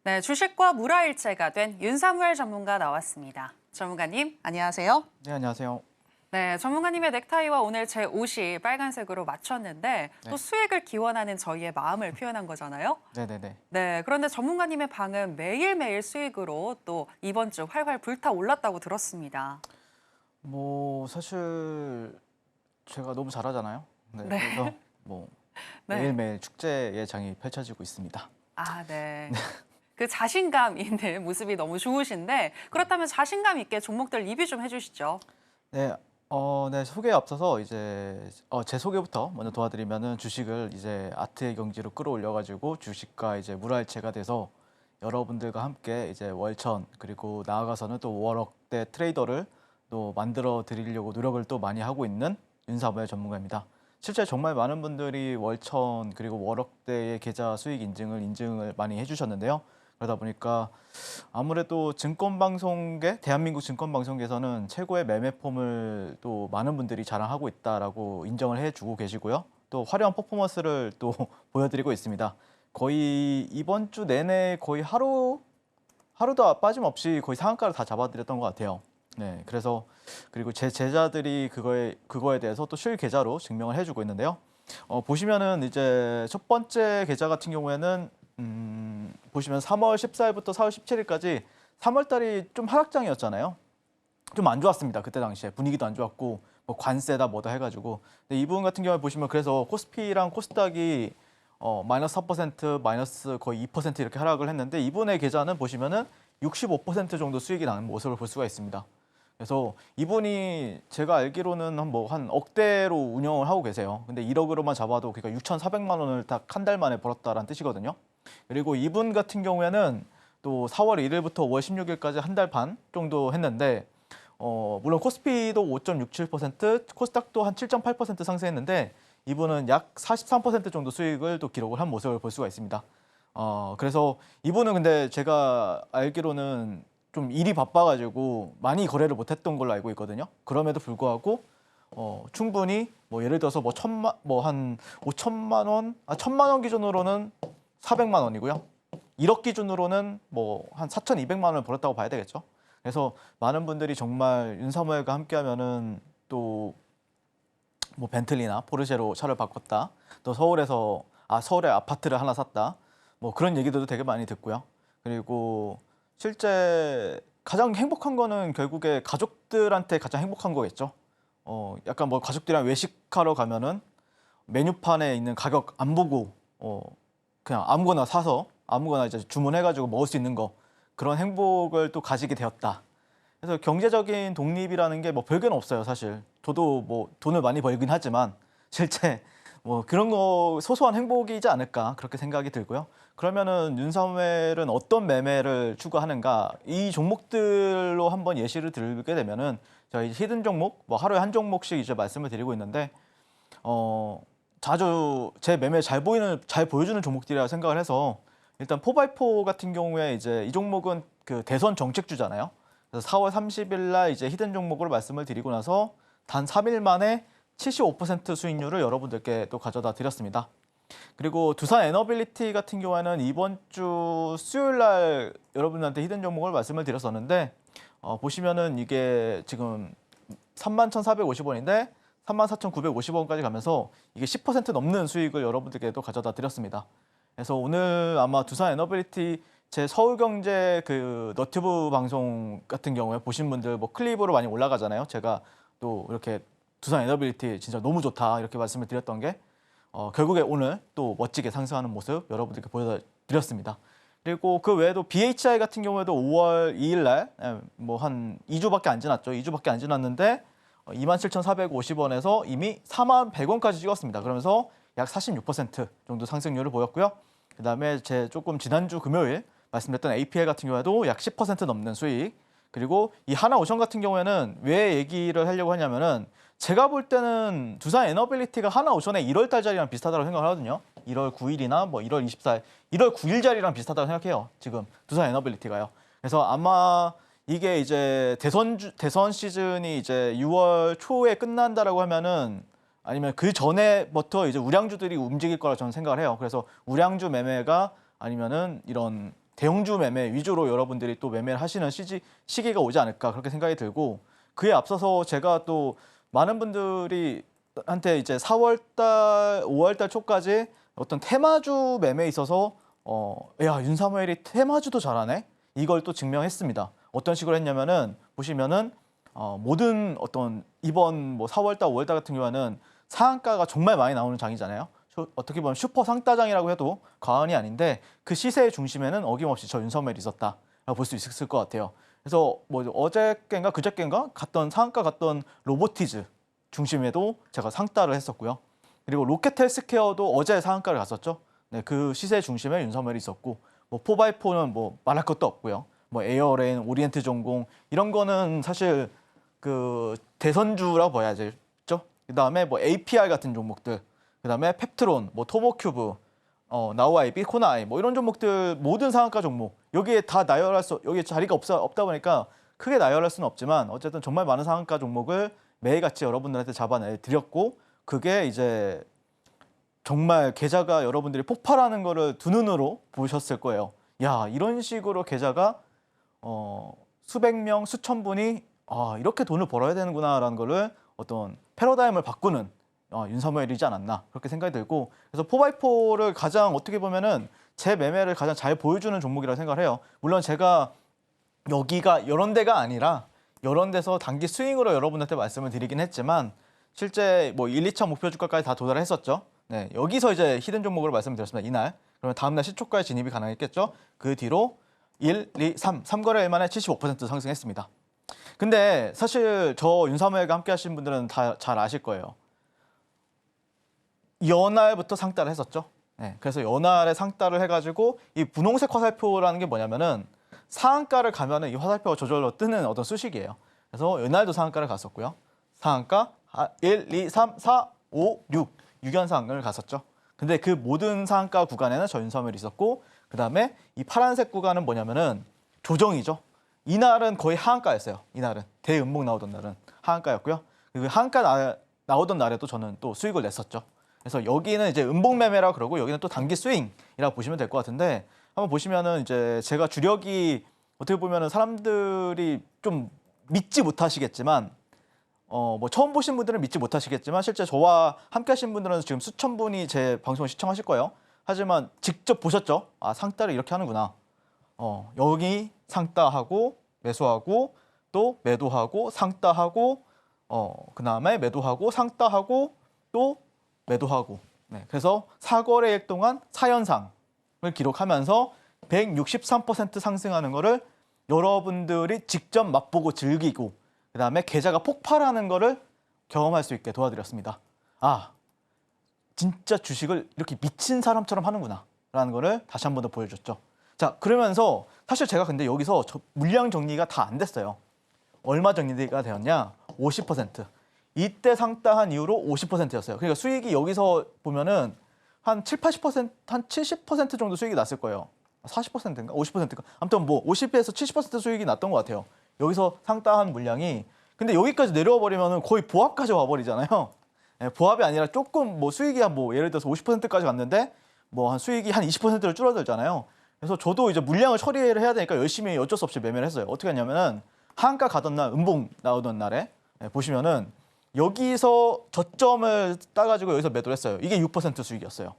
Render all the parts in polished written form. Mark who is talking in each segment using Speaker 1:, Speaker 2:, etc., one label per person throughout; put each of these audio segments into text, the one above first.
Speaker 1: 네, 주식과 물화일체가 된 윤사무엘 전문가 나왔습니다. 전문가님, 안녕하세요.
Speaker 2: 네, 안녕하세요.
Speaker 1: 네, 전문가님의 넥타이와 오늘 제 옷이 빨간색으로 맞췄는데 또
Speaker 2: 네.
Speaker 1: 수익을 기원하는 저희의 마음을 표현한 거잖아요.
Speaker 2: 네네네.
Speaker 1: 네, 그런데 전문가님의 방은 매일매일 수익으로 또 이번 주 활활 불타올랐다고 들었습니다.
Speaker 2: 사실 제가 너무 잘하잖아요. 네,
Speaker 1: 네.
Speaker 2: 그래서 뭐
Speaker 1: 네.
Speaker 2: 매일매일 축제의 장이 펼쳐지고 있습니다.
Speaker 1: 아, 네. 그 자신감 있는 모습이 너무 좋으신데 그렇다면 자신감 있게 종목들 리뷰 좀 해주시죠.
Speaker 2: 네, 네, 소개에 앞서서 이제 제 소개부터 먼저 도와드리면은 주식을 이제 아트의 경지로 끌어올려가지고 주식과 이제 물화일체가 돼서 여러분들과 함께 이제 월천 그리고 나아가서는 또 월억대 트레이더를 또 만들어 드리려고 노력을 또 많이 하고 있는 윤사무엘 전문가입니다. 실제 정말 많은 분들이 월천 그리고 월억대의 계좌 수익 인증을 많이 해주셨는데요. 그러다 보니까 아무래도 증권방송계, 대한민국 증권방송계에서는 최고의 매매폼을 또 많은 분들이 자랑하고 있다라고 인정을 해주고 계시고요. 또 화려한 퍼포먼스를 또 보여드리고 있습니다. 거의 이번 주 내내 거의 하루도 빠짐없이 거의 상한가를 다 잡아드렸던 것 같아요. 네, 그래서 그리고 제 제자들이 그거에 대해서 또 실계좌로 증명을 해주고 있는데요. 보시면은 이제 첫 번째 계좌 같은 경우에는 보시면 3월 14일부터 4월 17일까지 3월 달이 좀 하락장이었잖아요. 좀 안 좋았습니다. 그때 당시에 분위기도 안 좋았고 뭐 관세다 뭐다 해가지고. 근데 이분 같은 경우에 보시면 그래서 코스피랑 코스닥이 마이너스 4%, 마이너스 거의 2% 이렇게 하락을 했는데 이분의 계좌는 보시면은 65% 정도 수익이 나는 모습을 볼 수가 있습니다. 그래서 이분이 제가 알기로는 한 억대로 운영을 하고 계세요. 근데 1억으로만 잡아도 그러니까 6,400만 원을 딱 한 달 만에 벌었다라는 뜻이거든요. 그리고 이분 같은 경우에는 또 4월 1일부터 5월 16일까지 한 달 반 정도 했는데 물론 코스피도 5.67%, 코스닥도 한 7.8% 상승했는데 이분은 약 43% 정도 수익을 또 기록을 한 모습을 볼 수가 있습니다. 그래서 이분은 근데 제가 알기로는 좀 일이 바빠가지고 많이 거래를 못했던 걸로 알고 있거든요. 그럼에도 불구하고 충분히 뭐 예를 들어서 한 5천만 원, 1,000만 원 기준으로는 400만 원이고요. 1억 기준으로는 뭐 한 4,200만 원을 벌었다고 봐야 되겠죠. 그래서 많은 분들이 정말 윤사무엘과 함께하면은 또 뭐 벤틀리나 포르쉐로 차를 바꿨다. 또 서울에 아파트를 하나 샀다. 뭐 그런 얘기들도 되게 많이 듣고요. 그리고 실제 가장 행복한 거는 결국에 가족들한테 가장 행복한 거겠죠. 약간 뭐 가족들이랑 외식하러 가면은 메뉴판에 있는 가격 안 보고 그냥 아무거나 사서 아무거나 이제 주문해가지고 먹을 수 있는 거 그런 행복을 또 가지게 되었다. 그래서 경제적인 독립이라는 게 뭐 별게는 없어요, 사실. 저도 뭐 돈을 많이 벌긴 하지만 실제 뭐 그런 거 소소한 행복이지 않을까 그렇게 생각이 들고요. 그러면은 윤사무엘은 어떤 매매를 추구하는가 이 종목들로 한번 예시를 들게 되면은 저희 히든 종목 뭐 하루에 한 종목씩 이제 말씀을 드리고 있는데 자주 제 매매 잘 보여주는 종목들이라 생각을 해서 일단 포바이포 같은 경우에 이제 이 종목은 그 대선 정책주잖아요. 그래서 4월 30일 날 이제 히든 종목으로 말씀을 드리고 나서 단 3일 만에 75% 수익률을 여러분들께 또 가져다 드렸습니다. 그리고 두산 에너빌리티 같은 경우에는 이번 주 수요일 날 여러분들한테 히든 종목을 말씀을 드렸었는데 보시면은 이게 지금 31,450원인데 34,950원까지 가면서 이게 10% 넘는 수익을 여러분들께 또 가져다 드렸습니다. 그래서 오늘 아마 두산 에너빌리티 제 서울경제 그 너튜브 방송 같은 경우에 보신 분들 뭐 클립으로 많이 올라가잖아요. 제가 또 이렇게 두산 에너빌리티 진짜 너무 좋다 이렇게 말씀을 드렸던 게 결국에 오늘 또 멋지게 상승하는 모습 여러분들께 보여드렸습니다. 그리고 그 외에도 BHI 같은 경우에도 5월 2일 날 뭐 한 2주밖에 안 지났죠. 2주밖에 안 지났는데 27,450원에서 이미 41,100원까지 찍었습니다. 그러면서 약 46% 정도 상승률을 보였고요. 그다음에 제 조금 지난주 금요일 말씀드렸던 APL 같은 경우에도 약 10% 넘는 수익. 그리고 이 하나오션 같은 경우에는 왜 얘기를 하려고 하냐면은 제가 볼 때는 두산 에너빌리티가 하나오션의 1월 달 자리랑 비슷하다고 생각을 하거든요. 1월 9일이나 뭐 1월 24일, 1월 9일 자리랑 비슷하다고 생각해요. 지금 두산 에너빌리티가요. 그래서 아마 이게 이제 대선 시즌이 이제 6월 초에 끝난다라고 하면은 아니면 그 전에부터 이제 우량주들이 움직일 거라 저는 생각을 해요. 그래서 우량주 매매가 아니면은 이런 대형주 매매 위주로 여러분들이 또 매매를 하시는 시기가 오지 않을까 그렇게 생각이 들고 그에 앞서서 제가 또 많은 분들이 한테 이제 4월 달, 5월 달 초까지 어떤 테마주 매매에 있어서 야, 윤사무엘이 테마주도 잘하네? 이걸 또 증명했습니다. 어떤 식으로 했냐면은 보시면은 모든 어떤 이번 뭐 4월 달, 5월 달 같은 경우에는 상한가가 정말 많이 나오는 장이잖아요. 어떻게 보면 슈퍼 상따장이라고 해도 과언이 아닌데 그 시세의 중심에는 어김없이 저 윤석열이 있었다라고 볼 수 있을 것 같아요. 그래서 뭐 어저께인가 그저께인가 상한가 갔던 로보티즈 중심에도 제가 상따를 했었고요. 그리고 로켓헬스케어도 어제 상한가를 갔었죠. 네, 그 시세 중심에 윤석열이 있었고 뭐 4x4는 뭐 말할 것도 없고요. 뭐 에어레인, 오리엔트 전공 이런 거는 사실 그 대선주라고 봐야죠. 그다음에 뭐 APR 같은 종목들, 그다음에 펩트론, 뭐 토모큐브, 나우아이비, 코나아이 뭐 이런 종목들 모든 상한가 종목 여기에 다 여기 자리가 없다 보니까 크게 나열할 수는 없지만 어쨌든 정말 많은 상한가 종목을 매일같이 여러분들한테 잡아내 드렸고 그게 이제 정말 계좌가 여러분들이 폭발하는 거를 두 눈으로 보셨을 거예요. 야, 이런 식으로 계좌가 수백 명, 수천 분이 이렇게 돈을 벌어야 되는구나라는 거를 어떤 패러다임을 바꾸는 윤석열이지 않았나 그렇게 생각이 들고 그래서 4x4를 가장 어떻게 보면은 제 매매를 가장 잘 보여주는 종목이라고 생각을 해요. 물론 제가 여기가 이런 데가 아니라 이런 데서 단기 스윙으로 여러분한테 말씀을 드리긴 했지만 실제 뭐 1, 2차 목표 주가까지 다 도달을 했었죠. 네, 여기서 이제 히든 종목으로 말씀드렸습니다. 이날. 그러면 다음날 시초가에 진입이 가능했겠죠. 그 뒤로 1, 2, 3거래일 만에 75% 상승했습니다. 근데 사실 저 윤사무엘과 함께 하신 분들은 다 잘 아실 거예요. 연날부터 상따를 했었죠. 네, 그래서 연날에 상따를 해가지고 이 분홍색 화살표라는 게 뭐냐면은 상한가를 가면은 이 화살표가 저절로 뜨는 어떤 수식이에요. 그래서 연날도 상한가를 갔었고요. 상한가 1, 2, 3, 4, 5, 6연상을 갔었죠. 근데 그 모든 상한가 구간에는 저 윤사무엘이 있었고 그 다음에 이 파란색 구간은 뭐냐면은 조정이죠. 이날은 거의 하한가였어요. 이날은 대음봉 나오던 날은 하한가였고요. 그리고 하한가 나오던 날에도 저는 또 수익을 냈었죠. 그래서 여기는 이제 음봉 매매라 그러고 여기는 또 단기 스윙이라고 보시면 될 것 같은데 한번 보시면은 이제 제가 주력이 어떻게 보면은 사람들이 좀 믿지 못하시겠지만 뭐 처음 보신 분들은 믿지 못하시겠지만 실제 저와 함께 하신 분들은 지금 수천 분이 제 방송을 시청하실 거예요. 하지만 직접 보셨죠? 상따를 이렇게 하는구나. 여기 상따하고 매수하고 또 매도하고 상따하고 그 다음에 매도하고 상따하고 또 매도하고 네, 그래서 4거래일 동안 4연상을 기록하면서 163% 상승하는 거를 여러분들이 직접 맛보고 즐기고 그 다음에 계좌가 폭발하는 거를 경험할 수 있게 도와드렸습니다. 진짜 주식을 이렇게 미친 사람처럼 하는구나 라는 거를 다시 한 번 더 보여줬죠. 자, 그러면서 사실 제가 근데 여기서 물량 정리가 다 안 됐어요. 얼마 정리가 되었냐? 50%. 이때 상따한 이후로 50%였어요. 그러니까 수익이 여기서 보면은 한 7, 80%, 한 70% 정도 수익이 났을 거예요. 40%인가? 50%인가? 아무튼 뭐 50에서 70% 수익이 났던 것 같아요. 여기서 상따한 물량이. 근데 여기까지 내려와 버리면은 거의 보합까지 와버리잖아요. 네, 보합이 아니라 조금 뭐 수익이 한 뭐 예를 들어서 50%까지 갔는데 뭐 한 수익이 한 20%로 줄어들잖아요. 그래서 저도 이제 물량을 처리를 해야 되니까 열심히 어쩔 수 없이 매매를 했어요. 어떻게 했냐면은 하한가 가던 날, 음봉 나오던 날에 보시면은 여기서 저점을 따가지고 여기서 매도를 했어요. 이게 6% 수익이었어요.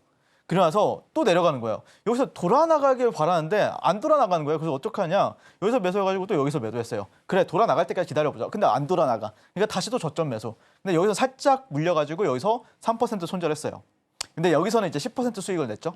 Speaker 2: 그러면서 또 내려가는 거예요. 여기서 돌아나가길 바라는데 안 돌아나가는 거예요. 그래서 어떻게 하냐? 여기서 매수해가지고 또 여기서 매도했어요. 그래, 돌아나갈 때까지 기다려보자. 근데 안 돌아나가. 그러니까 다시 또 저점 매수. 근데 여기서 살짝 물려가지고 여기서 3% 손절했어요. 근데 여기서는 이제 10% 수익을 냈죠.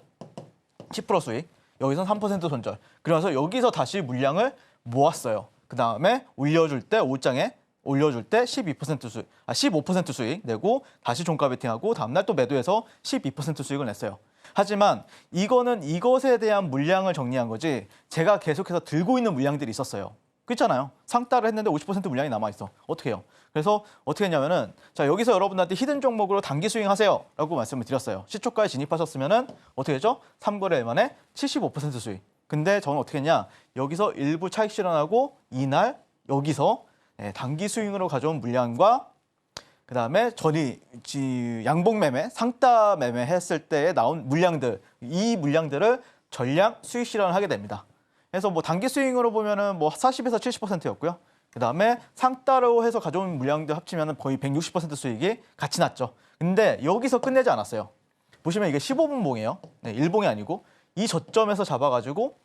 Speaker 2: 10% 수익. 여기서는 3% 손절. 그래서 여기서 다시 물량을 모았어요. 그 다음에 올려줄 때 5장에 올려줄 때 12% 수익, 15% 수익 내고 다시 종가 베팅하고 다음날 또 매도해서 12% 수익을 냈어요. 하지만 이거는 이것에 대한 물량을 정리한 거지 제가 계속해서 들고 있는 물량들이 있었어요. 그렇잖아요. 상따를 했는데 50% 물량이 남아있어. 어떻게 해요? 그래서 어떻게 했냐면은 자, 여기서 여러분한테 히든 종목으로 단기 스윙 하세요 라고 말씀을 드렸어요. 시초가에 진입하셨으면은 어떻게 되죠? 3거래일 만에 75% 수익. 근데 저는 어떻게 했냐? 여기서 일부 차익 실현하고 이날 여기서 단기 스윙으로 가져온 물량과 그 다음에 전이 양봉 매매, 상따 매매 했을 때에 나온 물량들, 이 물량들을 전량 수익 실현을 하게 됩니다. 그래서 뭐 단기 스윙으로 보면은 뭐 40에서 70%였고요. 그다음에 상따로 해서 가져온 물량들 합치면은 거의 160% 수익이 같이 났죠. 근데 여기서 끝내지 않았어요. 보시면 이게 15분 봉이에요. 네, 일봉이 아니고 이 저점에서 잡아가지고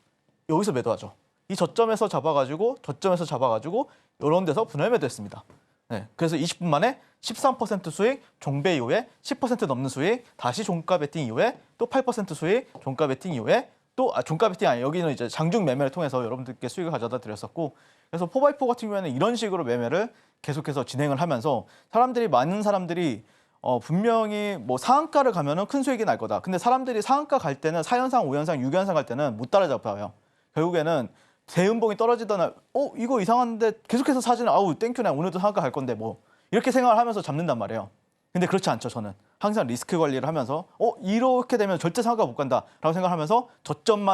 Speaker 2: 여기서 매도하죠. 이 저점에서 잡아가지고 저점에서 잡아가지고 이런 데서 분할 매도했습니다. 네, 그래서 20분 만에 13% 수익, 종배 이후에 10% 넘는 수익, 다시 종가 베팅 이후에 또 8% 수익, 종가 베팅 이후에 또 종가 베팅 아니 여기는 이제 장중 매매를 통해서 여러분들께 수익을 가져다 드렸었고, 그래서 4x4 같은 경우에는 이런 식으로 매매를 계속해서 진행을 하면서 많은 사람들이 분명히 뭐 상한가를 가면은 큰 수익이 날 거다. 근데 사람들이 상한가 갈 때는 4연상, 5연상, 6연상 갈 때는 못 따라잡아요. 결국에는 대음봉이 떨어지던 날, 이거 이상한데 계속해서 사지는, 아우 땡큐네, 오늘도 상한가 갈 건데 뭐 이렇게 생각을 하면서 잡는단 말이에요. 근데 그렇지 않죠. 저는 항상 리스크 관리를 하면서 이렇게 되면 절대 상한가 못 간다라고 생각하면서 저점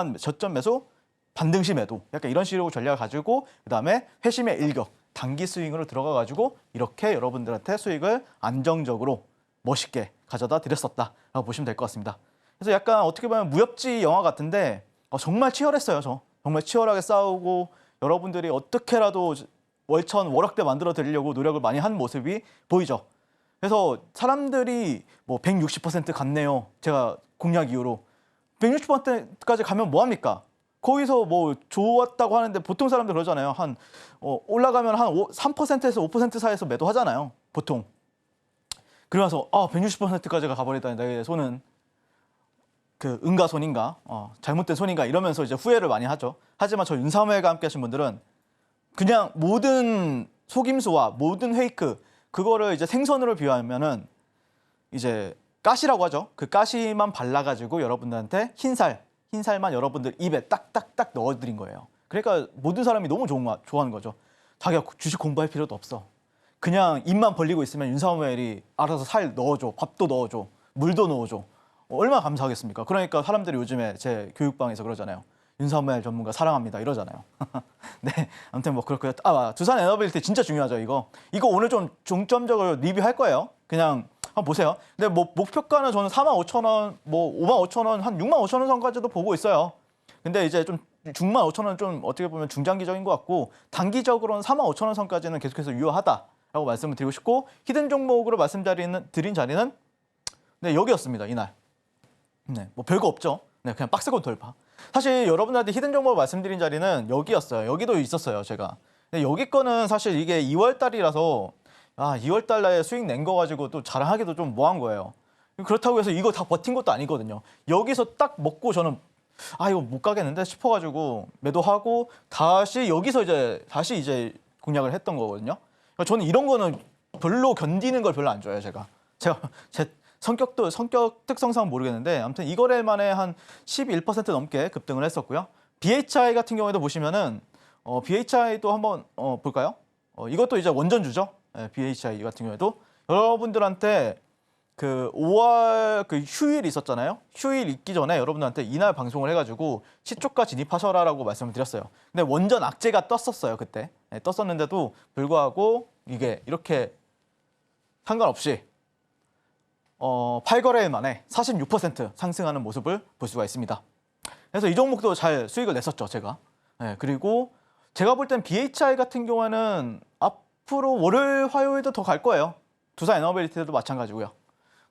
Speaker 2: 매수, 반등시 매도, 약간 이런 식으로 전략을 가지고 그다음에 회심의 일격, 단기 스윙으로 들어가 가지고 이렇게 여러분들한테 수익을 안정적으로 멋있게 가져다 드렸었다라고 보시면 될 것 같습니다. 그래서 약간 어떻게 보면 무협지 영화 같은데 정말 치열했어요. 정말 치열하게 싸우고 여러분들이 어떻게라도 월락대 만들어 드리려고 노력을 많이 한 모습이 보이죠. 그래서 사람들이 뭐 160% 갔네요. 제가 공략 이후로 160%까지 가면 뭐 합니까? 거기서 뭐 좋았다고 하는데 보통 사람들 그러잖아요. 올라가면 한 3%에서 5% 사이에서 매도하잖아요. 보통. 그러면서 160%까지가 가버리다니 내 손은 그 은가 손인가, 잘못된 손인가 이러면서 이제 후회를 많이 하죠. 하지만 저 윤사무엘과 함께 하신 분들은 그냥 모든 속임수와 모든 페이크 그거를 이제 생선으로 비유하면은 이제 가시라고 하죠. 그 가시만 발라가지고 여러분들한테 흰살만 여러분들 입에 딱딱딱 넣어드린 거예요. 그러니까 모든 사람이 너무 좋아하는 거죠. 자기가 주식 공부할 필요도 없어. 그냥 입만 벌리고 있으면 윤사무엘이 알아서 살 넣어줘, 밥도 넣어줘, 물도 넣어줘. 얼마나 감사하겠습니까? 그러니까 사람들이 요즘에 제 교육방에서 그러잖아요. 윤사무엘 전문가 사랑합니다 이러잖아요. 네, 아무튼 뭐 그렇고요. 두산 에너빌리티 진짜 중요하죠. 이거 오늘 좀 중점적으로 리뷰할 거예요. 그냥 한번 보세요. 근데 뭐 목표가는 저는 45,000원, 뭐 55,000원, 한 65,000원 선까지도 보고 있어요. 근데 이제 좀 65,000원 좀 어떻게 보면 중장기적인 것 같고, 단기적으로는 45,000원 선까지는 계속해서 유효하다라고 말씀을 드리고 싶고, 히든 종목으로 말씀드린 자리는 네, 여기였습니다. 이날. 네, 뭐 별거 없죠. 네, 그냥 빡세고 돌파. 사실 여러분들한테 히든 종목을 말씀드린 자리는 여기였어요. 여기도 있었어요, 제가. 근데 여기 거는 사실 이게 2월 달이라서 2월 달에 수익 낸 거 가지고 또 자랑하기도 좀 뭐한 거예요. 그렇다고 해서 이거 다 버틴 것도 아니거든요. 여기서 딱 먹고 저는 이거 못 가겠는데 싶어가지고 매도하고 여기서 다시 이제 공략을 했던 거거든요. 그러니까 저는 이런 거는 별로 견디는 걸 별로 안 좋아해요, 제가 제 성격 특성상 모르겠는데 아무튼 이 거래 만에 한 11% 넘게 급등을 했었고요. BHI 같은 경우에도 보시면은 BHI도 한번 볼까요? 이것도 이제 원전주죠. BHI 같은 경우에도 여러분들한테 그 5월 그 휴일 있었잖아요. 휴일 있기 전에 여러분들한테 이날 방송을 해가지고 시초가 진입하셔라라고 말씀을 드렸어요. 근데 원전 악재가 떴었어요 그때. 떴었는데도 불구하고 이게 이렇게 상관없이 8거래일 만에 46% 상승하는 모습을 볼 수가 있습니다. 그래서 이 종목도 잘 수익을 냈었죠 제가. 그리고 제가 볼 땐 BHI 같은 경우에는 앞으로 월요일, 화요일도 더 갈 거예요. 두산 에너빌리티도 마찬가지고요.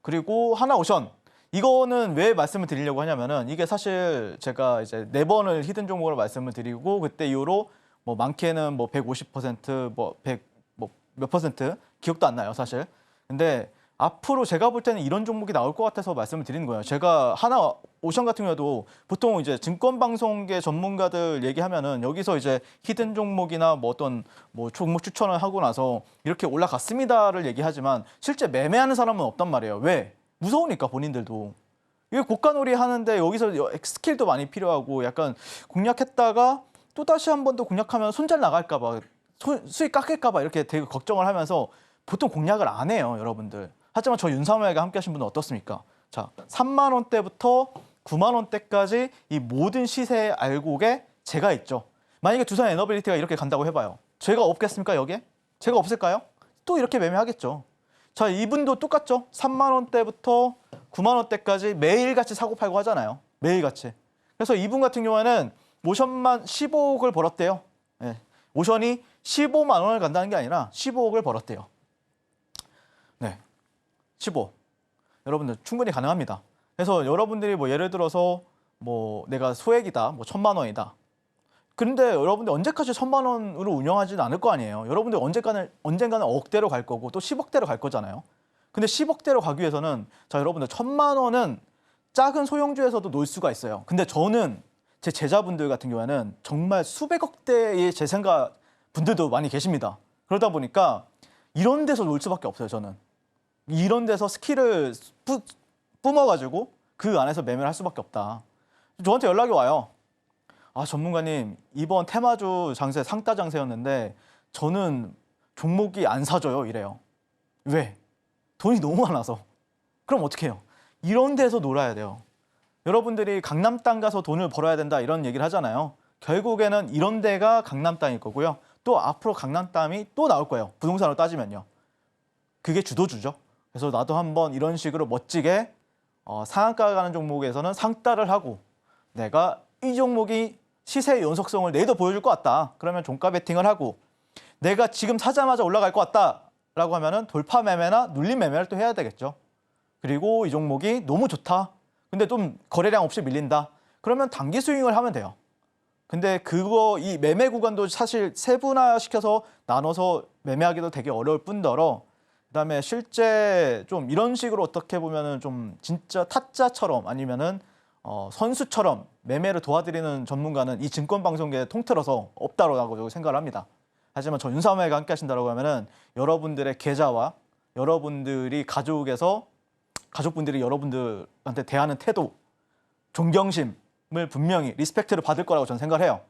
Speaker 2: 그리고 하나오션, 이거는 왜 말씀을 드리려고 하냐면은 이게 사실 제가 이제 4번을 히든 종목으로 말씀을 드리고 그때 이후로 뭐 많게는 뭐 150%, 뭐 100, 뭐 몇 퍼센트 기억도 안 나요 사실. 근데 앞으로 제가 볼 때는 이런 종목이 나올 것 같아서 말씀을 드리는 거예요. 제가 하나오션 같은 경우도 보통 이제 증권방송계 전문가들 얘기하면은 여기서 이제 히든 종목이나 뭐 어떤 뭐 종목 추천을 하고 나서 이렇게 올라갔습니다를 얘기하지만 실제 매매하는 사람은 없단 말이에요. 왜? 무서우니까 본인들도. 이게 고가놀이 하는데 여기서 스킬도 많이 필요하고 약간 공략했다가 또 다시 한 번 더 공략하면 손잘 나갈까 봐, 수익 깎일까 봐 이렇게 되게 걱정을 하면서 보통 공략을 안 해요, 여러분들. 하지만 저 윤사무엘과 함께 하신 분은 어떻습니까? 자, 3만 원대부터 9만 원대까지 이 모든 시세 알곡에 제가 있죠. 만약에 두산 에너빌리티가 이렇게 간다고 해봐요. 제가 없겠습니까, 여기에? 제가 없을까요? 또 이렇게 매매하겠죠. 자, 이분도 똑같죠. 3만 원대부터 9만 원대까지 매일같이 사고 팔고 하잖아요. 매일같이. 그래서 이분 같은 경우에는 모션만 15억을 벌었대요. 네. 모션이 15만 원을 간다는 게 아니라 15억을 벌었대요. 네, 15. 여러분들 충분히 가능합니다. 그래서 여러분들이 뭐 예를 들어서 뭐 내가 소액이다, 뭐 1,000만 원이다. 그런데 여러분들 언제까지 1,000만 원으로 운영하지는 않을 거 아니에요. 여러분들 언젠가는 억대로 갈 거고 또 10억대로 갈 거잖아요. 근데 10억대로 가기 위해서는 자 여러분들 1,000만 원은 작은 소형주에서도 놓을 수가 있어요. 근데 저는 제 제자분들 같은 경우에는 정말 수백억대의 재생가 분들도 많이 계십니다. 그러다 보니까 이런 데서 놓을 수밖에 없어요. 저는 이런 데서 스킬을 뿜어가지고 그 안에서 매매를 할 수밖에 없다. 저한테 연락이 와요. 아 전문가님 이번 테마주 장세 상따 장세였는데 저는 종목이 안 사줘요 이래요. 왜? 돈이 너무 많아서. 그럼 어떻게 해요? 이런 데서 놀아야 돼요. 여러분들이 강남 땅 가서 돈을 벌어야 된다 이런 얘기를 하잖아요. 결국에는 이런 데가 강남 땅일 거고요. 또 앞으로 강남 땅이 또 나올 거예요. 부동산으로 따지면요. 그게 주도주죠. 그래서 나도 한번 이런 식으로 멋지게 상한가 가는 종목에서는 상따를 하고 내가 이 종목이 시세의 연속성을 내일도 보여줄 것 같다. 그러면 종가 베팅을 하고 내가 지금 사자마자 올라갈 것 같다라고 하면은 돌파 매매나 눌림 매매를 또 해야 되겠죠. 그리고 이 종목이 너무 좋다. 근데 좀 거래량 없이 밀린다. 그러면 단기 스윙을 하면 돼요. 근데 이 매매 구간도 사실 세분화시켜서 나눠서 매매하기도 되게 어려울 뿐더러 그다음에 실제 좀 이런 식으로 어떻게 보면은 좀 진짜 타짜처럼 아니면은 선수처럼 매매를 도와드리는 전문가는 이 증권 방송계에 통틀어서 없다라고 생각을 합니다. 하지만 저 윤사모가 함께 하신다고 하면은 여러분들의 계좌와 여러분들이 가족분들이 여러분들한테 대하는 태도, 존경심을 분명히 리스펙트를 받을 거라고 저는 생각을 해요.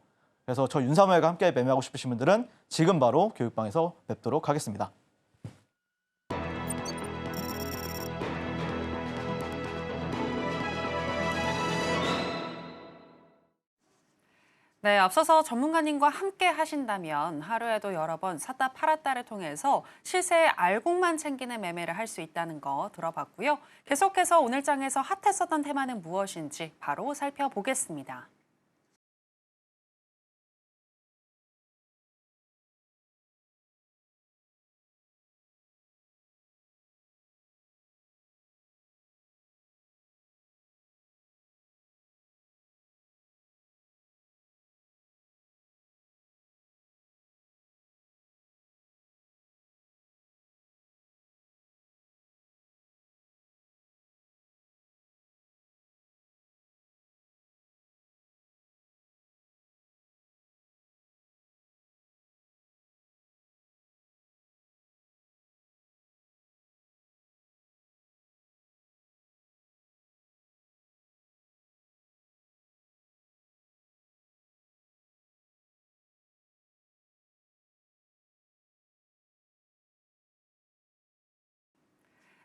Speaker 2: 그래서 저 윤사모가 함께 매매하고 싶으신 분들은 지금 바로 교육방에서 뵙도록 하겠습니다.
Speaker 1: 네, 앞서서 전문가님과 함께 하신다면 하루에도 여러 번 샀다 팔았다를 통해서 시세의 알곡만 챙기는 매매를 할 수 있다는 거 들어봤고요. 계속해서 오늘 장에서 핫했었던 테마는 무엇인지 바로 살펴보겠습니다.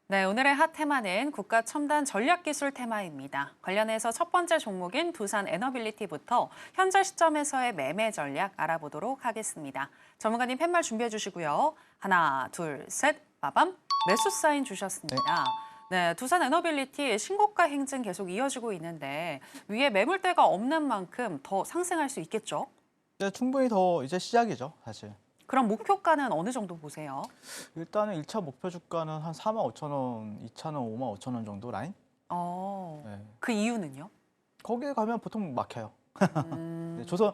Speaker 1: 네, 오늘의 핫 테마는 국가 첨단 전략기술 테마입니다. 관련해서 첫 번째 종목인 두산 에너빌리티부터 현재 시점에서의 매매 전략 알아보도록 하겠습니다. 전문가님 팻말 준비해 주시고요. 하나, 둘, 셋, 빠밤. 매수 사인 주셨습니다. 네, 두산 에너빌리티 신고가 행진 계속 이어지고 있는데 위에 매물대가 없는 만큼 더 상승할 수 있겠죠?
Speaker 2: 네, 충분히 더 이제 시작이죠, 사실.
Speaker 1: 그럼 목표가는 어느 정도 보세요?
Speaker 2: 일단은 1차 목표 주가는 한 45,000원, 2차는 55,000원 정도 라인? 네.
Speaker 1: 그 이유는요?
Speaker 2: 거기에 가면 보통 막혀요. 네, 조선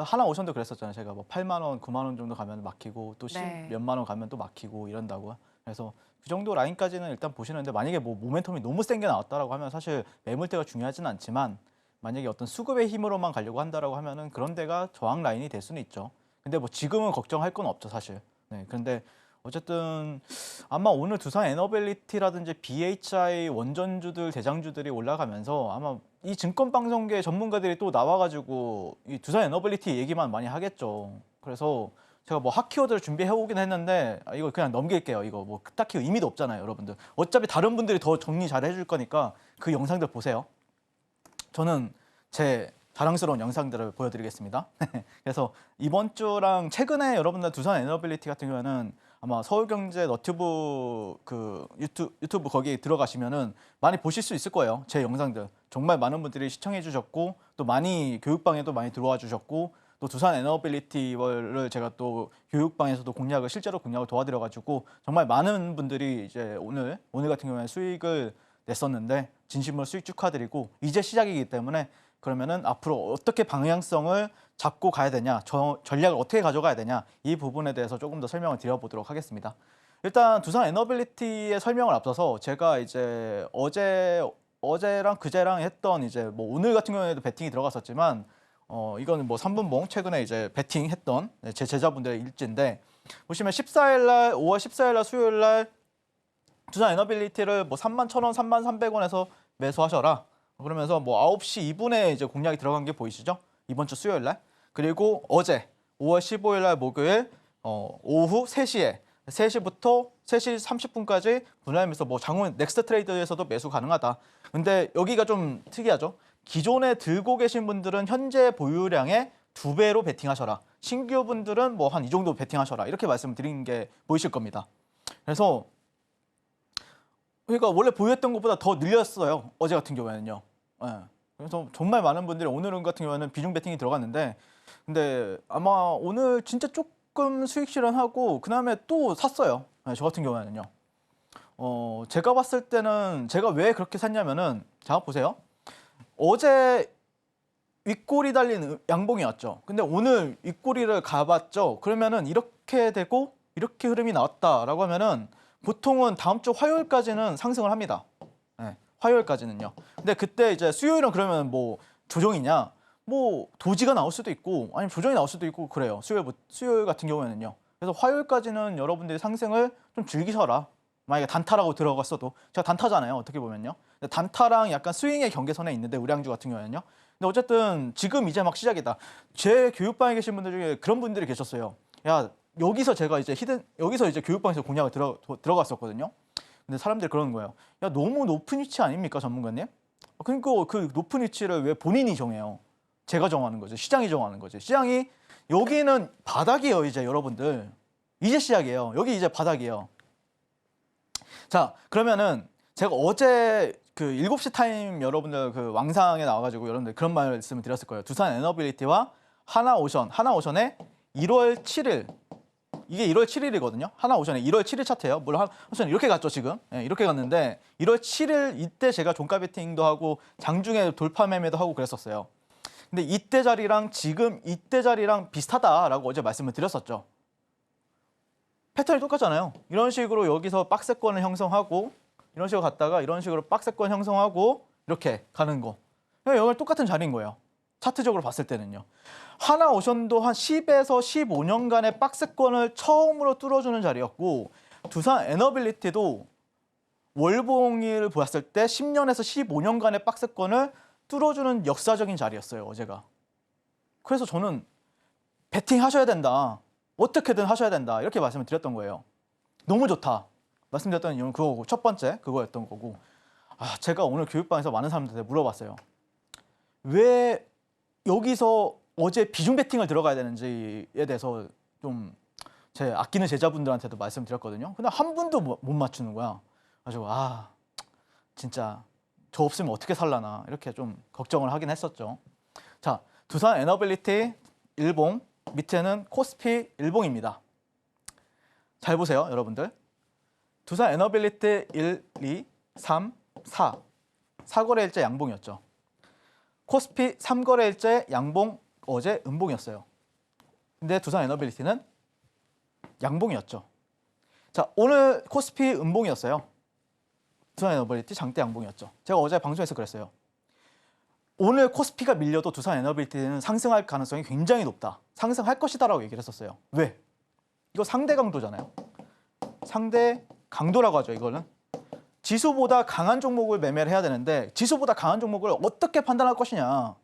Speaker 2: 하나 오션도 그랬었잖아요. 제가 뭐 8만 원, 9만 원 정도 가면 막히고 또 10
Speaker 1: 네.
Speaker 2: 몇만 원 가면 또 막히고 이런다고. 그래서 그 정도 라인까지는 일단 보시는데 만약에 뭐 모멘텀이 너무 센 게 나왔다라고 하면 사실 매물대가 중요하진 않지만 만약에 어떤 수급의 힘으로만 가려고 한다라고 하면은 그런 데가 저항 라인이 될 수는 있죠. 근데 뭐 지금은 걱정할 건 없죠, 사실. 네, 그런데 어쨌든 아마 오늘 두산 에너빌리티라든지 BHI 원전주들 대장주들이 올라가면서 아마 이 증권 방송계 전문가들이 또 나와가지고 이 두산 에너빌리티 얘기만 많이 하겠죠. 그래서 제가 뭐 핫키워드를 준비해 오긴 했는데 이거 그냥 넘길게요. 이거 뭐 딱히 의미도 없잖아요, 여러분들. 어차피 다른 분들이 더 정리 잘 해줄 거니까 그 영상들 보세요. 저는 제 자랑스러운 영상들을 보여드리겠습니다. 그래서 이번 주랑 최근에 여러분들 두산 에너빌리티 같은 경우에는 아마 서울경제 너튜브 그 유튜브 거기에 들어가시면은 많이 보실 수 있을 거예요. 제 영상들 정말 많은 분들이 시청해 주셨고 또 많이 교육방에도 많이 들어와 주셨고 또 두산 에너빌리티를 제가 또 교육방에서도 실제로 공략을 도와드려 가지고 정말 많은 분들이 이제 오늘 같은 경우에 수익을 냈었는데 진심으로 수익 축하드리고 이제 시작이기 때문에 그러면은 앞으로 어떻게 방향성을 잡고 가야 되냐, 전략을 어떻게 가져가야 되냐 이 부분에 대해서 조금 더 설명을 드려보도록 하겠습니다. 일단 두산 에너빌리티의 설명을 앞서서 제가 이제 어제랑 그제랑 했던 이제 뭐 오늘 같은 경우에도 베팅이 들어갔었지만 이거는 뭐 3분봉 최근에 이제 베팅했던 제 제자분들의 일지인데 보시면 14일 날 5월 14일 날 수요일 날 두산 에너빌리티를 뭐 31,000원, 33,300원에서 매수하셔라. 그러면서 뭐 9시 2분에 이제 공략이 들어간 게 보이시죠? 이번 주 수요일 날. 그리고 어제 5월 15일 날 목요일 오후 3시부터 3시 30분까지 분할매수 뭐 장훈 넥스트 트레이드에서도 매수 가능하다. 근데 여기가 좀 특이하죠. 기존에 들고 계신 분들은 현재 보유량의 2배로 베팅하셔라. 신규 분들은 뭐 한 이 정도 베팅하셔라. 이렇게 말씀드린 게 보이실 겁니다. 그래서 그러니까 원래 보유했던 것보다 더 늘렸어요. 어제 같은 경우에는요. 예. 그래서 정말 많은 분들이 오늘은 같은 경우에는 비중 베팅이 들어갔는데 근데 아마 오늘 진짜 조금 수익 실현하고 그다음에 또 샀어요. 예, 저 같은 경우에는요. 제가 봤을 때는 제가 왜 그렇게 샀냐면은 자 보세요. 어제 윗꼬리 달린 양봉이 왔죠. 근데 오늘 윗꼬리를 가봤죠. 그러면은 이렇게 되고 이렇게 흐름이 나왔다라고 하면은 보통은 다음 주 화요일까지는 상승을 합니다. 네, 화요일까지는요. 근데 그때 이제 수요일은 그러면 뭐 조정이냐? 뭐 도지가 나올 수도 있고 아니면 조정이 나올 수도 있고 그래요. 수요일 같은 경우에는요. 그래서 화요일까지는 여러분들이 상승을 좀 즐기셔라. 만약에 단타라고 들어갔어도 제가 단타잖아요. 어떻게 보면요. 단타랑 약간 스윙의 경계선에 있는데 우량주 같은 경우에는요. 근데 어쨌든 지금 이제 막 시작이다. 제 교육방에 계신 분들 중에 그런 분들이 계셨어요. 야 여기서 제가 이제 여기서 이제 교육방에서 공략을 들어갔었거든요. 근데 사람들이 그러는 거예요. 야 너무 높은 위치 아닙니까 전문가님? 그러니까 그 높은 위치를 왜 본인이 정해요? 제가 정하는 거죠. 시장이 정하는 거죠. 시장이 여기는 바닥이에요. 이제 여러분들 이제 시작이에요. 여기 이제 바닥이에요. 자 그러면은 제가 어제 그 7시 타임 여러분들 그 왕상에 나와가지고 여러분들 그런 말씀을 드렸을 거예요. 두산 에너빌리티와 하나오션의 1월 7일 이게 1월 7일이거든요. 하나오션의 1월 7일 차트예요. 물론 하나오션 이렇게 갔죠 지금. 네, 이렇게 갔는데 1월 7일 이때 제가 종가 베팅도 하고 장중에 돌파 매매도 하고 그랬었어요. 근데 이때 자리랑 지금 이때 자리랑 비슷하다라고 어제 말씀을 드렸었죠. 패턴이 똑같잖아요. 이런 식으로 여기서 박스권을 형성하고 이런 식으로 갔다가 이런 식으로 박스권 형성하고 이렇게 가는 거. 여기 똑같은 자리인 거예요. 차트적으로 봤을 때는요. 하나오션도 한 10에서 15년간의 박스권을 처음으로 뚫어주는 자리였고 두산 에너빌리티도 월봉을 보았을 때 10년에서 15년간의 박스권을 뚫어주는 역사적인 자리였어요. 어제가. 그래서 저는 베팅 하셔야 된다. 어떻게든 하셔야 된다. 이렇게 말씀을 드렸던 거예요. 너무 좋다. 말씀드렸던 이유는 그거고 첫 번째 그거였던 거고 제가 오늘 교육방에서 많은 사람들한테 물어봤어요. 왜 여기서 어제 비중 베팅을 들어가야 되는지에 대해서 좀 제 아끼는 제자분들한테도 말씀드렸거든요. 근데 한 분도 못 맞추는 거야. 그래서 진짜 저 없으면 어떻게 살라나 이렇게 좀 걱정을 하긴 했었죠. 자, 두산 에너빌리티 일봉 밑에는 코스피 일봉입니다. 잘 보세요, 여러분들. 두산 에너빌리티 1, 2, 3, 4. 4거래일째 양봉이었죠. 코스피 3거래일째 양봉 어제 음봉이었어요. 근데 두산 에너빌리티는 양봉이었죠. 자, 오늘 코스피 음봉이었어요. 두산 에너빌리티 장대 양봉이었죠. 제가 어제 방송에서 그랬어요. 오늘 코스피가 밀려도 두산 에너빌리티는 상승할 가능성이 굉장히 높다. 상승할 것이다라고 얘기를 했었어요. 왜? 이거 상대 강도잖아요. 상대 강도라고 하죠. 이거는 지수보다 강한 종목을 매매를 해야 되는데 지수보다 강한 종목을 어떻게 판단할 것이냐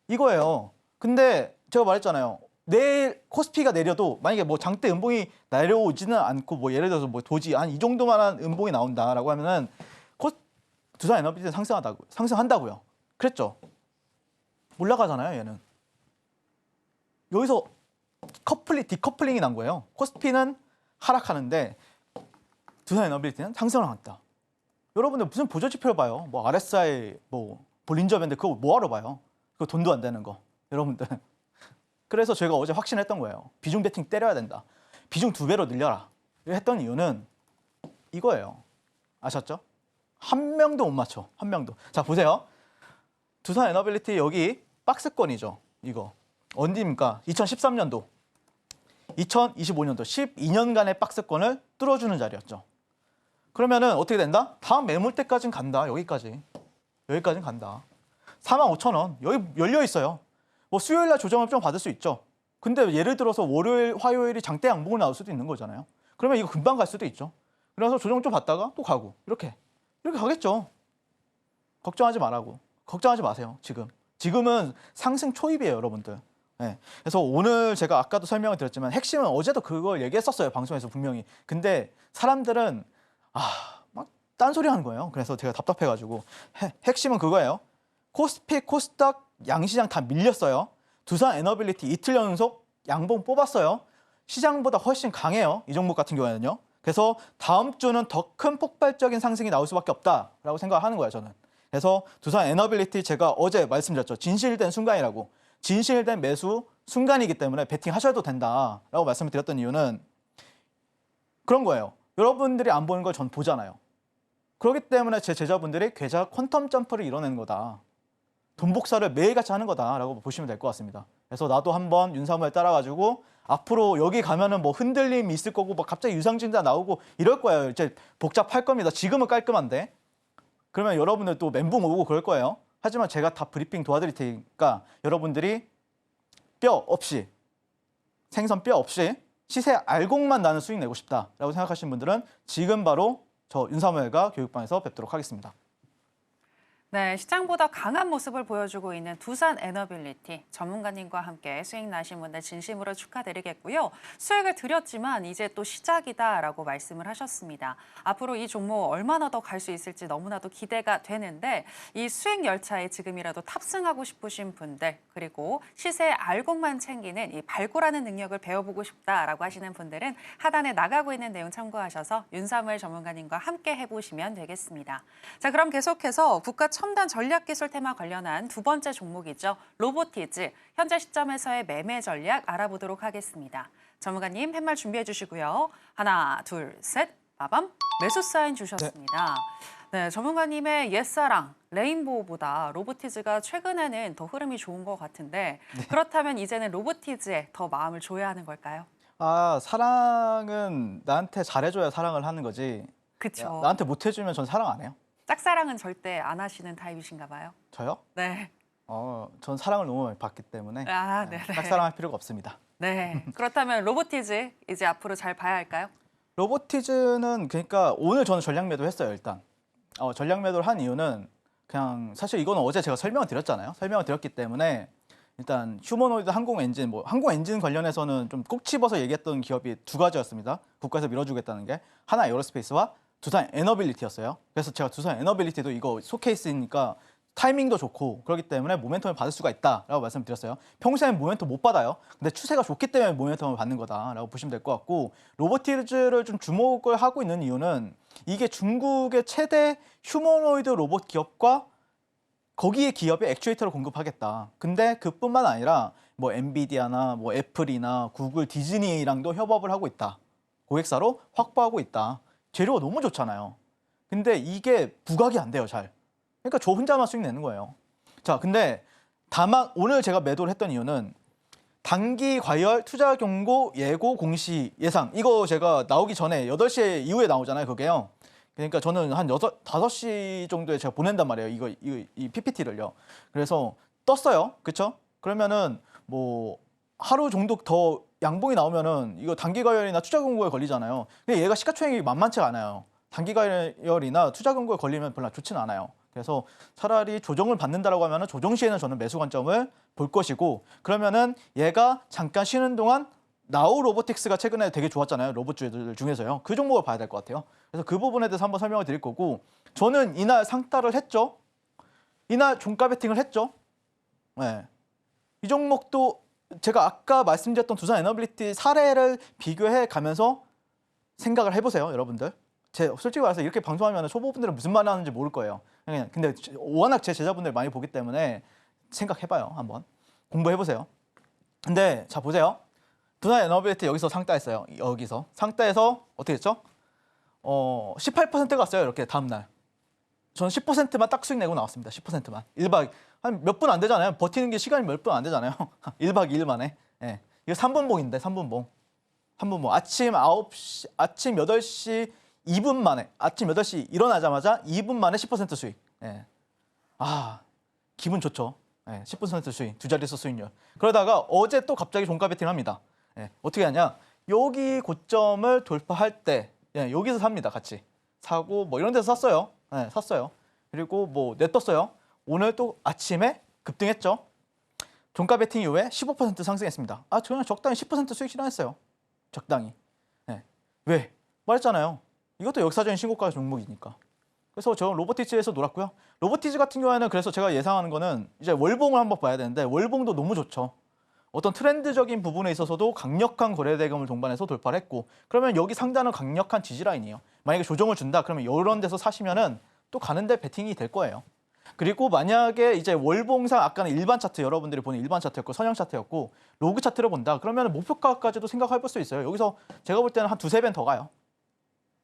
Speaker 2: 이거예요. 근데 제가 말했잖아요. 내일 코스피가 내려도 만약에 뭐 장대 음봉이 내려오지는 않고 뭐 예를 들어서 뭐 도지 한 이 정도만한 음봉이 나온다라고 하면은 두산 에너빌리티 상승한다고요. 그랬죠. 올라가잖아요. 얘는 여기서 디커플링이 난 거예요. 코스피는 하락하는데 두산 에너빌리티는 상승을 한다. 여러분들 무슨 보조 지표를 봐요? 뭐 RSI, 뭐 볼린저 밴드 그거 뭐하러 봐요? 그거 돈도 안 되는 거. 여러분들. 그래서 제가 어제 확신했던 거예요. 비중 베팅 때려야 된다. 비중 2배로 늘려라. 했던 이유는 이거예요. 아셨죠? 한 명도 못 맞춰. 한 명도. 자, 보세요. 두산 에너빌리티 여기 박스권이죠. 이거. 언제입니까? 2013년도. 2025년도 12년간의 박스권을 뚫어주는 자리였죠. 그러면은 어떻게 된다? 다음 매물 때까지는 간다. 여기까지는 간다. 45,000원. 여기 열려 있어요. 뭐 수요일 날 조정을 좀 받을 수 있죠. 근데 예를 들어서 월요일, 화요일이 장대 양봉을 나올 수도 있는 거잖아요. 그러면 이거 금방 갈 수도 있죠. 그래서 조정 좀 받다가 또 가고 이렇게 가겠죠. 걱정하지 말라고. 걱정하지 마세요. 지금은 상승 초입이에요, 여러분들. 네. 그래서 오늘 제가 아까도 설명을 드렸지만 핵심은 어제도 그걸 얘기했었어요, 방송에서 분명히. 근데 사람들은 막 딴소리 하는 거예요. 그래서 제가 답답해가지고 핵심은 그거예요. 코스피, 코스닥, 양시장 다 밀렸어요. 두산 에너빌리티 이틀 연속 양봉 뽑았어요. 시장보다 훨씬 강해요. 이 종목 같은 경우에는요. 그래서 다음 주는 더 큰 폭발적인 상승이 나올 수밖에 없다라고 생각하는 거예요, 저는. 그래서 두산 에너빌리티 제가 어제 말씀드렸죠. 진실된 순간이라고. 진실된 매수 순간이기 때문에 베팅하셔도 된다라고 말씀을 드렸던 이유는 그런 거예요. 여러분들이 안 보는 걸 전 보잖아요. 그렇기 때문에 제 제자분들이 계좌 퀀텀 점프를 이뤄내는 거다. 돈 복사를 매일같이 하는 거다라고 보시면 될 것 같습니다. 그래서 나도 한번 윤사무엘 따라가지고 앞으로 여기 가면은 뭐 흔들림이 있을 거고 막 갑자기 유상증자 나오고 이럴 거예요. 이제 복잡할 겁니다. 지금은 깔끔한데. 그러면 여러분들 또 멘붕 오고 그럴 거예요. 하지만 제가 다 브리핑 도와드릴 테니까 여러분들이 뼈 없이 생선 뼈 없이 시세 알곡만 나는 수익 내고 싶다라고 생각하시는 분들은 지금 바로 저 윤사무엘과 교육방에서 뵙도록 하겠습니다.
Speaker 1: 네, 시장보다 강한 모습을 보여주고 있는 두산 에너빌리티 전문가님과 함께 수익 나신 분들 진심으로 축하드리겠고요. 수익을 드렸지만 이제 또 시작이다라고 말씀을 하셨습니다. 앞으로 이 종목 얼마나 더 갈 수 있을지 너무나도 기대가 되는데 이 수익 열차에 지금이라도 탑승하고 싶으신 분들 그리고 시세의 알곡만 챙기는 이 발굴하는 능력을 배워보고 싶다라고 하시는 분들은 하단에 나가고 있는 내용 참고하셔서 윤사무엘 전문가님과 함께 해보시면 되겠습니다. 자, 그럼 계속해서 국가 첨단 전략기술 테마 관련한 두 번째 종목이죠. 로보티즈, 현재 시점에서의 매매 전략 알아보도록 하겠습니다. 전문가님 팻말 준비해 주시고요. 하나, 둘, 셋, 빠밤. 매수 사인 주셨습니다. 네, 전문가님의 옛사랑, 레인보우보다 로보티즈가 최근에는 더 흐름이 좋은 것 같은데 그렇다면 이제는 로보티즈에 더 마음을 줘야 하는 걸까요?
Speaker 2: 사랑은 나한테 잘해줘야 사랑을 하는 거지.
Speaker 1: 그쵸.
Speaker 2: 나한테 못해주면 전 사랑 안 해요.
Speaker 1: 짝사랑은 절대 안 하시는 타입이신가 봐요.
Speaker 2: 저요?
Speaker 1: 네.
Speaker 2: 전 사랑을 너무 많이 받기 때문에
Speaker 1: 네네.
Speaker 2: 짝사랑할 필요가 없습니다.
Speaker 1: 네. 그렇다면 로보티즈 이제 앞으로 잘 봐야 할까요?
Speaker 2: 로보티즈는 그러니까 오늘 저는 전략 매도 했어요, 일단. 전략 매도를 한 이유는 그냥 사실 이거는 어제 제가 설명을 드렸잖아요. 설명을 드렸기 때문에 일단 휴머노이드 항공 엔진, 항공 엔진 관련해서는 좀 꼭 집어서 얘기했던 기업이 두 가지였습니다. 국가에서 밀어주겠다는 게 하나 에어로스페이스와 두산 에너빌리티였어요. 그래서 제가 두산 에너빌리티도 이거 쇼케이스니까 타이밍도 좋고 그렇기 때문에 모멘텀을 받을 수가 있다라고 말씀드렸어요. 평소엔 모멘텀 못 받아요. 근데 추세가 좋기 때문에 모멘텀을 받는 거다라고 보시면 될 것 같고 로보티즈를 좀 주목을 하고 있는 이유는 이게 중국의 최대 휴머노이드 로봇 기업과 거기에 기업에 액추에이터를 공급하겠다. 근데 그뿐만 아니라 뭐 엔비디아나 뭐 애플이나 구글, 디즈니랑도 협업을 하고 있다. 고객사로 확보하고 있다. 재료가 너무 좋잖아요. 근데 이게 부각이 안 돼요, 잘. 그러니까 저 혼자만 수익 내는 거예요. 자, 근데 다만 오늘 제가 매도를 했던 이유는 단기 과열 투자 경고 예고 공시 예상 이거 제가 나오기 전에 8시 이후에 나오잖아요, 그게요. 그러니까 저는 한 5시 정도에 제가 보낸단 말이에요. 이 PPT를요. 그래서 떴어요. 그렇죠? 그러면은 뭐 하루 정도 더 양봉이 나오면은 이거 단기 과열이나 투자 경고에 걸리잖아요. 근데 얘가 시가총액이 만만치가 않아요. 단기 과열이나 투자 경고에 걸리면 별로 좋지는 않아요. 그래서 차라리 조정을 받는다라고 하면은 조정 시에는 저는 매수 관점을 볼 것이고 그러면은 얘가 잠깐 쉬는 동안 나우 로보틱스가 최근에 되게 좋았잖아요. 로봇주들 중에서요. 그 종목을 봐야 될 것 같아요. 그래서 그 부분에 대해서 한번 설명을 드릴 거고 저는 이날 상따를 했죠. 이날 종가 베팅을 했죠. 네. 이 종목도 제가 아까 말씀드렸던 두산 에너빌리티 사례를 비교해 가면서 생각을 해보세요, 여러분들. 솔직히 말해서 이렇게 방송하면 초보분들은 무슨 말 하는지 모를 거예요. 근데 워낙 제 제자분들 많이 보기 때문에 생각해봐요. 한번 공부해보세요. 근데 자 보세요. 두산 에너빌리티 여기서 상 따했어요. 여기서 상 따해서 어떻게 됐죠? 18%가 왔어요. 이렇게 다음날. 저는 10%만 딱 수익 내고 나왔습니다. 10%만. 1박 한 몇 분 안 되잖아요. 버티는 게 시간이 몇 분 안 되잖아요. 1박 2일 만에. 예. 이거 3분봉인데 3분봉. 3분봉. 아침 8시 2분 만에 아침 8시 일어나자마자 2분 만에 10% 수익. 예. 아, 기분 좋죠. 예, 10% 수익, 두 자릿수 수익률. 그러다가 어제 또 갑자기 종가 베팅 합니다. 예, 어떻게 하냐? 여기 고점을 돌파할 때 예, 여기서 삽니다. 같이 사고 뭐 이런 데서 샀어요. 예, 샀어요. 그리고 뭐 내떴어요. 오늘 또 아침에 급등했죠. 종가 베팅 이후에 15% 상승했습니다. 아, 저는 적당히 10% 수익 실현했어요. 적당히. 예. 왜? 말했잖아요. 이것도 역사적인 신고가 종목이니까. 그래서 저는 로보티즈에서 놀았고요. 로보티즈 같은 경우에는 그래서 제가 예상하는 거는 이제 월봉을 한번 봐야 되는데 월봉도 너무 좋죠. 어떤 트렌드적인 부분에 있어서도 강력한 거래대금을 동반해서 돌파를 했고 그러면 여기 상단은 강력한 지지라인이에요. 만약에 조정을 준다 그러면 이런 데서 사시면은 또 가는데 베팅이 될 거예요. 그리고 만약에 이제 월봉상 아까는 일반 차트 여러분들이 보는 일반 차트였고 선형 차트였고 로그 차트를 본다 그러면 목표가까지도 생각해 볼 수 있어요. 여기서 제가 볼 때는 한 두세 배 더 가요.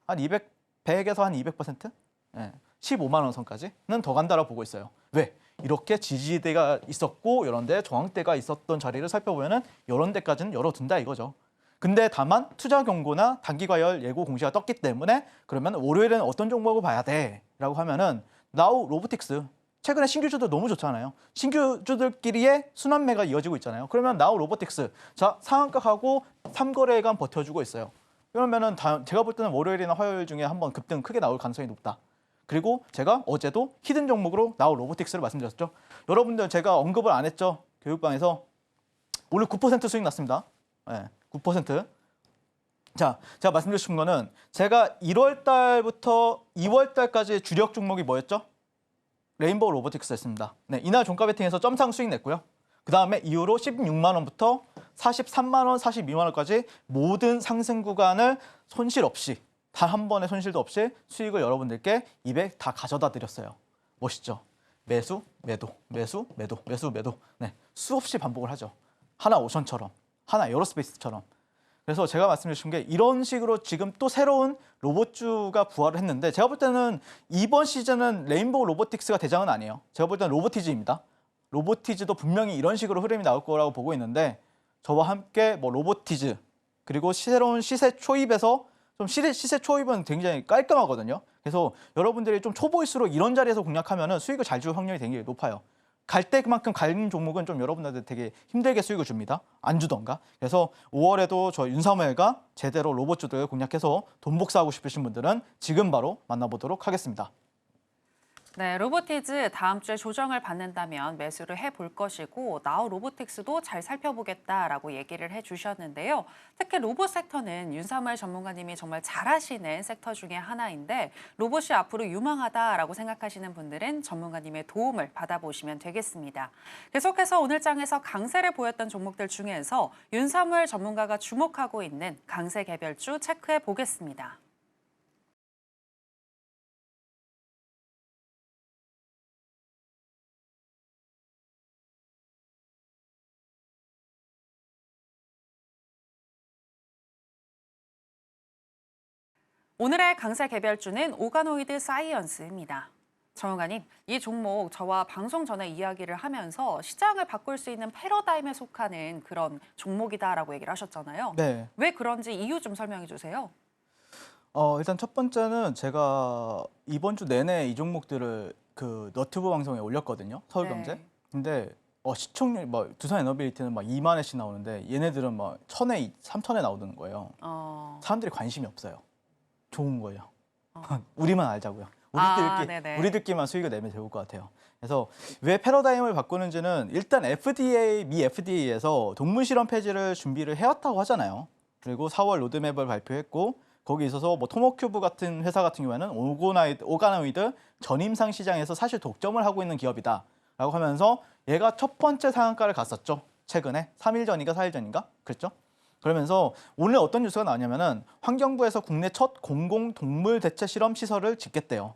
Speaker 2: 한 100에서 한 200%? 예, 15만 원 선까지는 더 간다라고 보고 있어요. 왜? 이렇게 지지대가 있었고 이런 데 저항대가 있었던 자리를 살펴보면은 이런 데까지는 열어둔다 이거죠. 근데 다만 투자 경고나 단기 과열 예고 공시가 떴기 때문에 그러면 월요일에는 어떤 종목을 봐야 돼라고 하면은 나우 로보틱스 최근에 신규주들 너무 좋잖아요. 신규주들끼리의 순환매가 이어지고 있잖아요. 그러면 나우 로보틱스 자 상한가하고 3거래간 버텨주고 있어요. 그러면은 제가 볼 때는 월요일이나 화요일 중에 한번 급등 크게 나올 가능성이 높다. 그리고 제가 어제도 히든 종목으로 나우 로보틱스를 말씀드렸죠. 여러분들 제가 언급을 안 했죠. 교육방에서 오늘 9% 수익 났습니다. 네, 9%. 자, 제가 말씀드리고 싶은 거는 제가 1월 달부터 2월 달까지 주력 종목이 뭐였죠? 레인보우 로보틱스였습니다. 네, 이날 종가 베팅에서 점상 수익 냈고요. 그 다음에 이후로 16만 원부터 43만 원, 42만 원까지 모든 상승 구간을 손실 없이 단 한 번의 손실도 없이 수익을 여러분들께 입에 다 가져다 드렸어요. 멋있죠? 매수, 매도, 매수, 매도, 매수, 매도. 네, 수없이 반복을 하죠. 하나 오션처럼, 하나 에어로스페이스처럼. 그래서 제가 말씀드린 게 이런 식으로 지금 또 새로운 로봇주가 부활을 했는데 제가 볼 때는 이번 시즌은 레인보우 로보틱스가 대장은 아니에요. 제가 볼 때는 로보티즈입니다. 로보티즈도 분명히 이런 식으로 흐름이 나올 거라고 보고 있는데 저와 함께 뭐 로보티즈 그리고 새로운 시세 초입에서 좀 시세 초입은 굉장히 깔끔하거든요. 그래서 여러분들이 좀 초보일수록 이런 자리에서 공략하면 수익을 잘 줄 확률이 되게 높아요. 갈 때 그만큼 가는 종목은 좀 여러분들한테 되게 힘들게 수익을 줍니다. 안 주던가. 그래서 5월에도 저 윤사무엘가 제대로 로봇주들 공략해서 돈 복사하고 싶으신 분들은 지금 바로 만나보도록 하겠습니다.
Speaker 1: 네, 로보티즈 다음 주에 조정을 받는다면 매수를 해볼 것이고 나우 로보틱스도 잘 살펴보겠다라고 얘기를 해주셨는데요. 특히 로봇 섹터는 윤사무엘 전문가님이 정말 잘하시는 섹터 중에 하나인데 로봇이 앞으로 유망하다라고 생각하시는 분들은 전문가님의 도움을 받아보시면 되겠습니다. 계속해서 오늘 장에서 강세를 보였던 종목들 중에서 윤사무엘 전문가가 주목하고 있는 강세 개별주 체크해 보겠습니다. 오늘의 강세 개별주는 오가노이드 사이언스입니다. 전문가님, 이 종목 저와 방송 전에 이야기를 하면서 시장을 바꿀 수 있는 패러다임에 속하는 그런 종목이다라고 얘기를 하셨잖아요.
Speaker 2: 네.
Speaker 1: 왜 그런지 이유 좀 설명해 주세요.
Speaker 2: 일단 첫 번째는 제가 이번 주 내내 이 종목들을 그 너튜브 방송에 올렸거든요. 서울경제.
Speaker 1: 네.
Speaker 2: 근데 시청률 뭐 두산 에너빌리티는 막 2만 회씩 나오는데 얘네들은 막 1000회, 3000회 나오는 거예요. 사람들이 관심이 없어요. 좋은 거예요. 우리만 알자고요. 우리들끼리만 수익을 내면 좋을 것 같아요. 그래서 왜 패러다임을 바꾸는지는 일단 미 FDA에서 동물 실험 폐지를 준비를 해왔다고 하잖아요. 그리고 4월 로드맵을 발표했고 거기 있어서 뭐 토모큐브 같은 회사 같은 경우에는 오가노이드 전임상 시장에서 사실 독점을 하고 있는 기업이다라고 하면서 얘가 첫 번째 상한가를 갔었죠. 최근에 3일 전인가 4일 전인가 그랬죠. 그러면서 오늘 어떤 뉴스가 나왔냐면은 환경부에서 국내 첫 공공 동물 대체 실험 시설을 짓겠대요.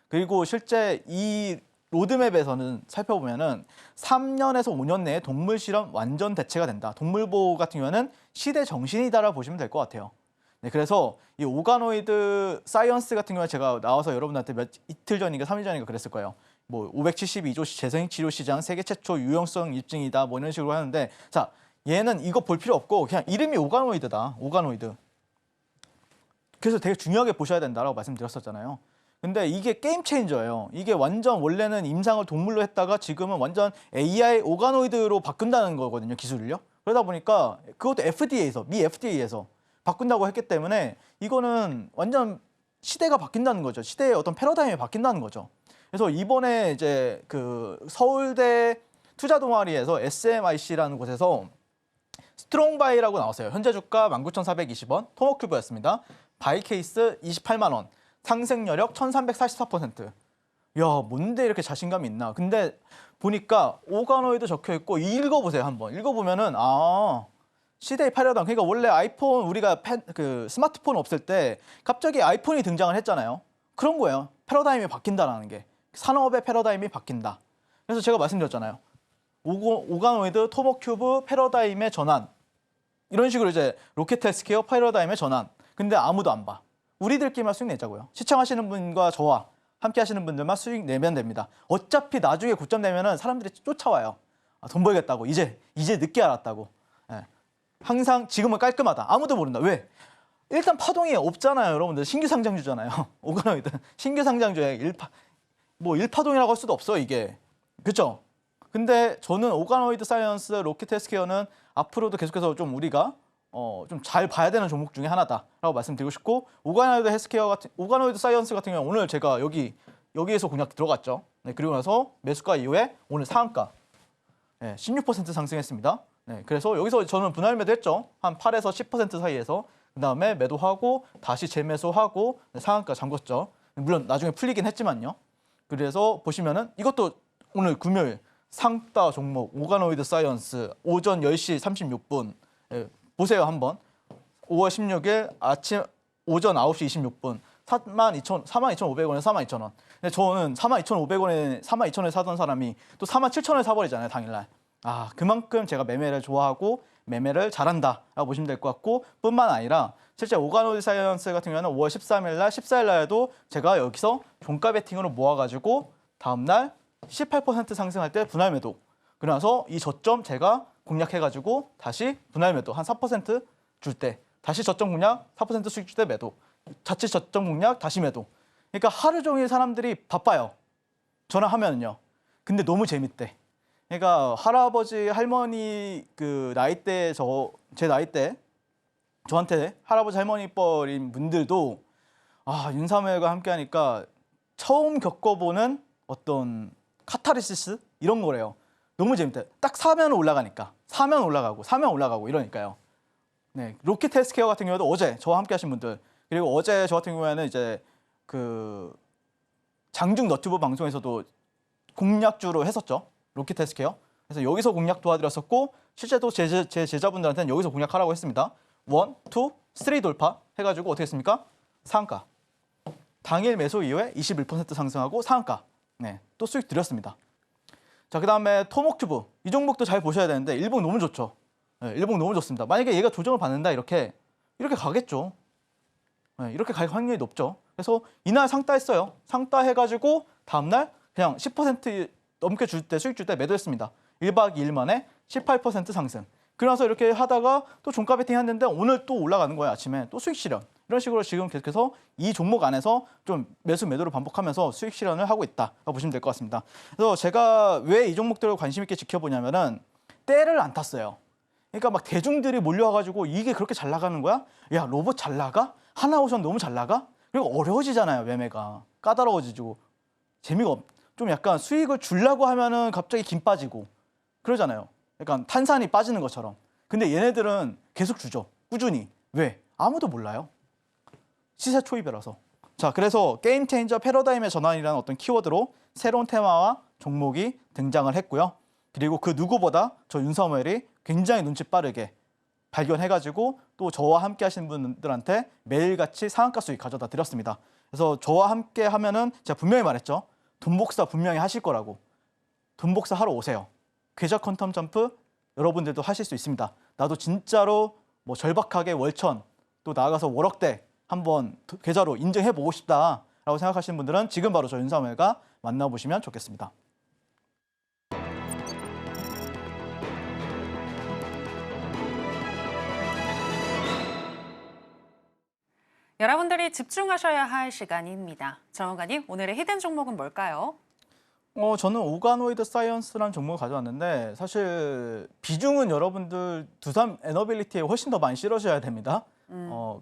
Speaker 2: 그리고 실제 이 로드맵에서는 살펴보면은 3년에서 5년 내에 동물 실험 완전 대체가 된다. 동물 보호 같은 경우는 시대 정신이다라고 보시면 될 것 같아요. 네, 그래서 이 오가노이드 사이언스 같은 경우에 제가 나와서 여러분한테 이틀 전인가 3일 전인가 그랬을 거예요. 뭐 572조 재생치료 시장 세계 최초 유용성 입증이다. 뭐 이런 식으로 하는데 자, 얘는 이거 볼 필요 없고 그냥 이름이 오가노이드다. 오가노이드. 그래서 되게 중요하게 보셔야 된다라고 말씀드렸었잖아요. 근데 이게 게임 체인저예요. 이게 완전 원래는 임상을 동물로 했다가 지금은 완전 AI 오가노이드로 바꾼다는 거거든요. 기술을요. 그러다 보니까 그것도 FDA에서 미 FDA에서 바꾼다고 했기 때문에 이거는 완전 시대가 바뀐다는 거죠. 시대의 어떤 패러다임이 바뀐다는 거죠. 그래서 이번에 이제 그 서울대 투자 동아리에서 SMIC라는 곳에서 스트롱바이라고 나왔어요. 현재 주가 19,420원, 토목큐브였습니다. 바이 케이스 28만 원, 상승 여력 1,344%. 야, 뭔데 이렇게 자신감이 있나? 근데 보니까 오가노이드 적혀 있고 읽어보세요 한번. 읽어보면은 시대의 패러다임. 그러니까 원래 아이폰 우리가 그 스마트폰 없을 때 갑자기 아이폰이 등장을 했잖아요. 그런 거예요. 패러다임이 바뀐다라는 게. 산업의 패러다임이 바뀐다. 그래서 제가 말씀드렸잖아요. 오가노이드 토목큐브 패러다임의 전환. 이런 식으로 이제 로켓 헬스케어 패러다임의 전환. 근데 아무도 안 봐. 우리들끼리만 수익 내자고요. 시청하시는 분과 저와 함께 하시는 분들만 수익 내면 됩니다. 어차피 나중에 고점 되면은 사람들이 쫓아와요. 돈 벌겠다고. 이제 늦게 알았다고. 예. 항상 지금은 깔끔하다. 아무도 모른다. 왜? 일단 파동이 없잖아요, 여러분들. 신규 상장주잖아요. 오가노이드 신규 상장주에 1파동이라고 할 수도 없어, 이게. 그렇죠? 근데 저는 오가노이드 사이언스, 로켓 헬스케어는 앞으로도 계속해서 좀 우리가 좀 잘 봐야 되는 종목 중에 하나다라고 말씀드리고 싶고, 오가노이드 사이언스 같은 경우는 오늘 제가 여기에서 공략 들어갔죠. 네, 그리고 나서 매수가 이후에 오늘 상한가 16% 상승했습니다. 네, 그래서 여기서 저는 분할 매도했죠. 한 8에서 10% 사이에서. 그다음에 매도하고 다시 재매수하고 상한가 잠궜죠. 물론 나중에 풀리긴 했지만요. 그래서 보시면은 이것도 오늘 금요일 상따 종목 오가노이드 사이언스 오전 10시 36분 보세요 한번. 5월 16일 아침 오전 9시 26분 42,500원에서 42,000원. 근데 저는 42,500원에 사던 사람이 또 47,000원에 사버리잖아요, 당일날. 그만큼 제가 매매를 좋아하고 매매를 잘한다라고 보시면 될 것 같고, 뿐만 아니라 실제 오가노이드 사이언스 같은 경우는 5월 13일 날, 14일 날에도 제가 여기서 종가 베팅으로 모아가지고 다음날 18% 상승할 때 분할 매도. 그러나서 이 저점 제가 공략해가지고 다시 분할 매도 한 4% 줄 때 다시 저점 공략 4% 수익 줄 때 매도. 자칫 저점 공략 다시 매도. 그러니까 하루 종일 사람들이 바빠요. 전화하면은요. 근데 너무 재밌대. 그러니까 할아버지 할머니 그 나이대 제 나이대 저한테 할아버지 할머니 뻘인 분들도 윤사무엘과 함께하니까 처음 겪어보는 어떤 카타르시스 이런 거래요. 너무 재밌대. 딱 사면 올라가니까 사면 올라가고 이러니까요. 네, 로켓 헬스케어 같은 경우도 어제 저와 함께하신 분들, 그리고 어제 저 같은 경우에는 이제 그 장중 너튜브 방송에서도 공략주로 했었죠. 로켓 헬스케어. 그래서 여기서 공략 도와드렸었고, 실제도 제 제자분들한테는 여기서 공략하라고 했습니다. 1, 2, 3 돌파 해가지고 어떻게 했습니까? 상한가. 당일 매수 이후에 21% 상승하고 상한가. 네, 또 수익 드렸습니다. 자, 그 다음에 토목튜브. 이 종목도 잘 보셔야 되는데 일봉 너무 좋죠. 네, 일봉 너무 좋습니다. 만약에 얘가 조정을 받는다 이렇게 가겠죠. 네, 이렇게 갈 확률이 높죠. 그래서 이날 상따했어요. 상따해가지고 다음날 그냥 10% 넘게 줄 때 수익 줄 때 매도했습니다. 1박 2일 만에 18% 상승. 그러면서 이렇게 하다가 또 종가 베팅 했는데 오늘 또 올라가는 거예요. 아침에 또 수익 실현. 이런 식으로 지금 계속해서 이 종목 안에서 좀 매수 매도를 반복하면서 수익 실현을 하고 있다고 보시면 될 것 같습니다. 그래서 제가 왜 이 종목들을 관심 있게 지켜보냐면은 때를 안 탔어요. 그러니까 막 대중들이 몰려와가지고 이게 그렇게 잘 나가는 거야? 야, 로봇 잘 나가? 하나오션 너무 잘 나가? 그리고 어려워지잖아요, 매매가. 까다로워지고. 좀 약간 수익을 주려고 하면은 갑자기 김 빠지고 그러잖아요. 약간 탄산이 빠지는 것처럼. 근데 얘네들은 계속 주죠. 꾸준히. 왜? 아무도 몰라요. 시세 초입이라서. 자, 그래서 게임 체인저 패러다임의 전환이라는 어떤 키워드로 새로운 테마와 종목이 등장을 했고요. 그리고 그 누구보다 저 윤사무엘이 굉장히 눈치 빠르게 발견해가지고 또 저와 함께 하시는 분들한테 매일같이 상한가 수익 가져다 드렸습니다. 그래서 저와 함께 하면은 제가 분명히 말했죠. 돈 복사 분명히 하실 거라고. 돈 복사 하러 오세요. 계좌 퀀텀 점프 여러분들도 하실 수 있습니다. 나도 진짜로 뭐 절박하게 월천 또 나아가서 월억대 한번 계좌로 인증해 보고 싶다라고 생각하시는 분들은 지금 바로 저 윤사무엘과 만나보시면 좋겠습니다.
Speaker 1: 여러분들이 집중하셔야 할 시간입니다. 전문가님, 오늘의 히든 종목은 뭘까요?
Speaker 2: 저는 오가노이드 사이언스라는 종목을 가져왔는데 사실 비중은 여러분들 두산 에너빌리티에 훨씬 더 많이 실으셔야 됩니다.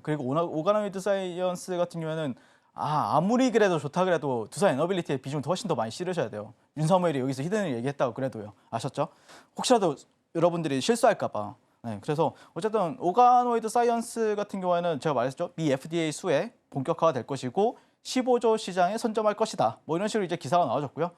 Speaker 2: 그리고 오가노이드 사이언스 같은 경우에는 아무리 그래도 좋다 그래도 두산 에너빌리티의 비중을 훨씬 더 많이 실으셔야 돼요. 윤사무엘이 여기서 히든을 얘기했다고 그래도요. 아셨죠? 혹시라도 여러분들이 실수할까 봐. 네, 그래서 어쨌든 오가노이드 사이언스 같은 경우에는 제가 말했죠. 미 FDA 수혜 본격화가 될 것이고 15조 시장에 선점할 것이다. 뭐 이런 식으로 이제 기사가 나와졌고요.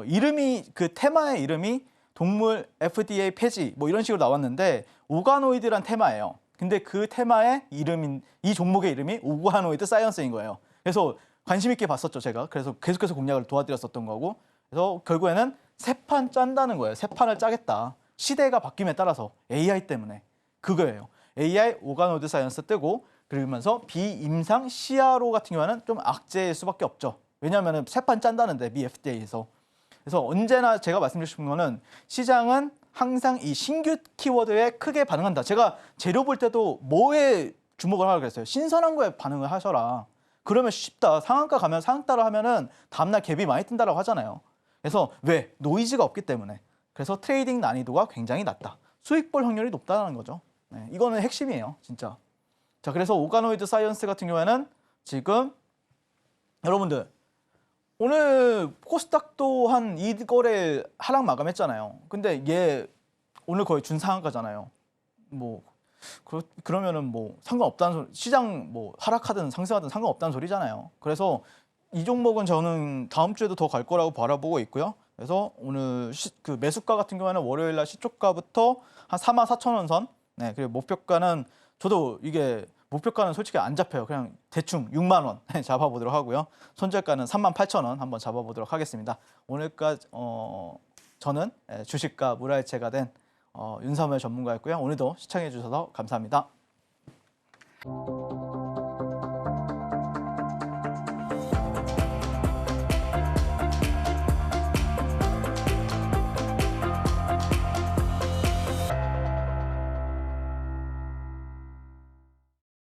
Speaker 2: 이름이 그 테마의 이름이 동물 FDA 폐지 뭐 이런 식으로 나왔는데 오가노이드란 테마예요. 근데 그 테마의 이름인 이 종목의 이름이 오가노이드 사이언스인 거예요. 그래서 관심 있게 봤었죠, 제가. 그래서 계속해서 공략을 도와드렸었던 거고. 그래서 결국에는 세 판 짠다는 거예요. 세 판을 짜겠다. 시대가 바뀜에 따라서 AI 때문에 그거예요. AI 오가노이드 사이언스 뜨고 그러면서 비임상 CRO 같은 경우는 좀 악재일 수밖에 없죠. 왜냐하면 세 판 짠다는데 미 FDA에서. 그래서 언제나 제가 말씀드리고 싶은 거는 시장은 항상 이 신규 키워드에 크게 반응한다. 제가 재료 볼 때도 뭐에 주목을 하라고 그랬어요. 신선한 거에 반응을 하셔라. 그러면 쉽다. 상한가 가면 상따라 하면은 다음날 갭이 많이 뜬다라고 하잖아요. 그래서 왜? 노이즈가 없기 때문에. 그래서 트레이딩 난이도가 굉장히 낮다. 수익 볼 확률이 높다는 거죠. 네, 이거는 핵심이에요, 진짜. 자, 그래서 오가노이드 사이언스 같은 경우에는 지금 여러분들 오늘 코스닥도 한 2거래 하락 마감했잖아요. 근데 얘 오늘 거의 준상한가잖아요. 뭐 그러면은 뭐 상관없다는 소리, 시장 뭐 하락하든 상승하든 상관없다는 소리잖아요. 그래서 이 종목은 저는 다음 주에도 더 갈 거라고 바라보고 있고요. 그래서 오늘 그 매수가 같은 경우에는 월요일 날 시초가부터 한 44,000원 선. 네, 그리고 목표가는 저도 이게 목표가는 솔직히 안 잡혀요. 그냥 대충 6만 원 잡아보도록 하고요. 손절가는 38,000원 한번 잡아보도록 하겠습니다. 오늘까지 저는 주식과 물화일체가 된 윤사무엘 전문가였고요. 오늘도 시청해 주셔서 감사합니다.